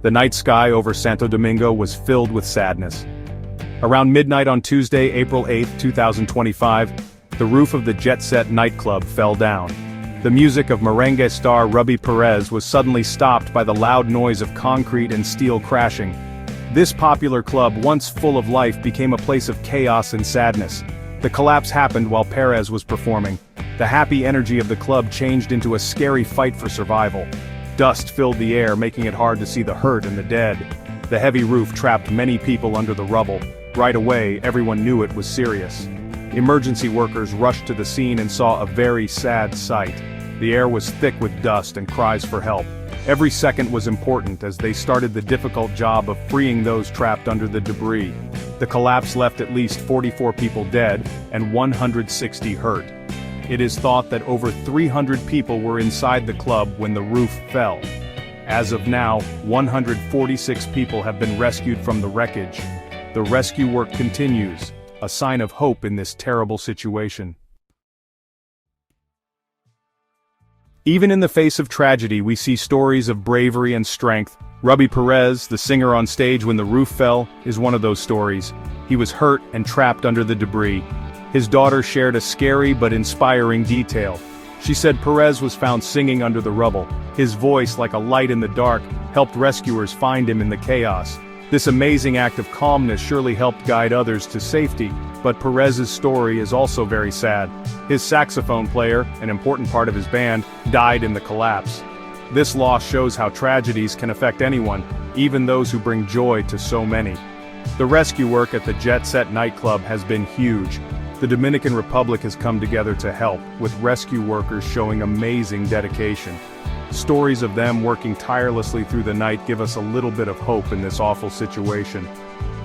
The night sky over Santo Domingo was filled with sadness. Around midnight on Tuesday, April 8, 2025, the roof of the Jet Set Nightclub fell down. The music of merengue star Ruby Perez was suddenly stopped by the loud noise of concrete and steel crashing. This popular club, once full of life, became a place of chaos and sadness. The collapse happened while Perez was performing. The happy energy of the club changed into a scary fight for survival. Dust filled the air, making it hard to see the hurt and the dead. The heavy roof trapped many people under the rubble. Right away, everyone knew it was serious. Emergency workers rushed to the scene and saw a very sad sight. The air was thick with dust and cries for help. Every second was important as they started the difficult job of freeing those trapped under the debris. The collapse left at least 44 people dead and 160 hurt. It is thought that over 300 people were inside the club when the roof fell. As of now, 146 people have been rescued from the wreckage. The rescue work continues, a sign of hope in this terrible situation. Even in the face of tragedy, we see stories of bravery and strength. Ruby Perez, the singer on stage when the roof fell, is one of those stories. He was hurt and trapped under the debris. His daughter shared a scary but inspiring detail. She said Perez was found singing under the rubble. His voice, like a light in the dark, helped rescuers find him in the chaos. This amazing act of calmness surely helped guide others to safety, but Perez's story is also very sad. His saxophone player, an important part of his band, died in the collapse. This loss shows how tragedies can affect anyone, even those who bring joy to so many. The rescue work at the Jet Set Nightclub has been huge. The Dominican Republic has come together to help, with rescue workers showing amazing dedication. Stories of them working tirelessly through the night give us a little bit of hope in this awful situation.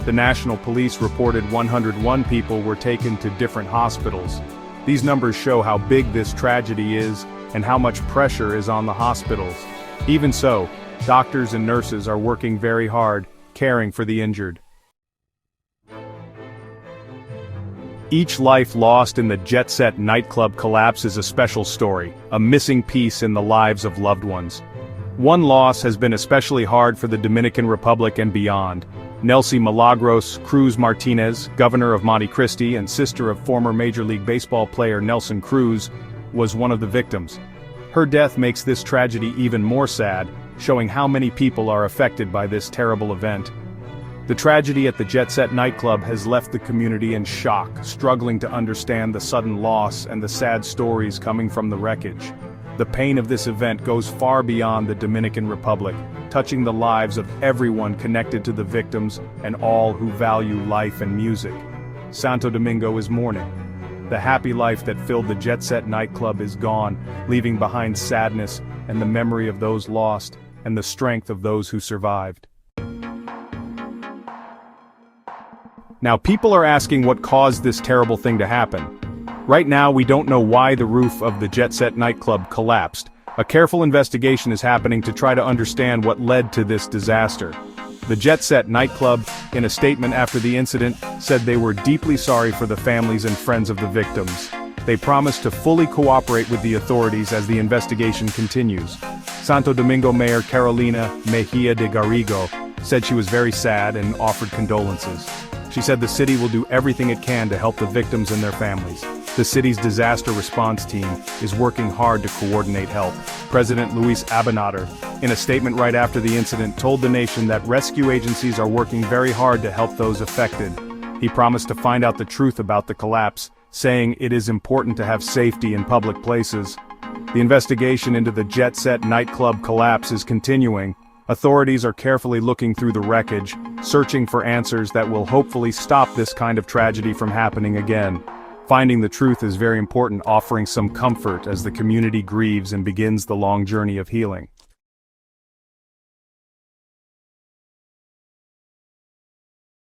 The National Police reported 101 people were taken to different hospitals. These numbers show how big this tragedy is and how much pressure is on the hospitals. Even so, doctors and nurses are working very hard, caring for the injured. Each life lost in the Jet Set Nightclub collapse is a special story, a missing piece in the lives of loved ones. One loss has been especially hard for the Dominican Republic and beyond. Nelcy Milagros Cruz Martinez, governor of Monte Cristi and sister of former Major League Baseball player Nelson Cruz, was one of the victims. Her death makes this tragedy even more sad, showing how many people are affected by this terrible event. The tragedy at the Jet Set Nightclub has left the community in shock, struggling to understand the sudden loss and the sad stories coming from the wreckage. The pain of this event goes far beyond the Dominican Republic, touching the lives of everyone connected to the victims and all who value life and music. Santo Domingo is mourning. The happy life that filled the Jet Set Nightclub is gone, leaving behind sadness and the memory of those lost, and the strength of those who survived. Now people are asking what caused this terrible thing to happen. Right now we don't know why the roof of the Jet Set Nightclub collapsed. A careful investigation is happening to try to understand what led to this disaster. The Jet Set Nightclub, in a statement after the incident, said they were deeply sorry for the families and friends of the victims. They promised to fully cooperate with the authorities as the investigation continues. Santo Domingo Mayor Carolina Mejia de Garrigo said she was very sad and offered condolences. She said the city will do everything it can to help the victims and their families. The city's disaster response team is working hard to coordinate help. President Luis Abinader, in a statement right after the incident, told the nation that rescue agencies are working very hard to help those affected. He promised to find out the truth about the collapse, saying it is important to have safety in public places. The investigation into the Jet Set Nightclub collapse is continuing. Authorities are carefully looking through the wreckage, searching for answers that will hopefully stop this kind of tragedy from happening again. Finding the truth is very important, offering some comfort as the community grieves and begins the long journey of healing.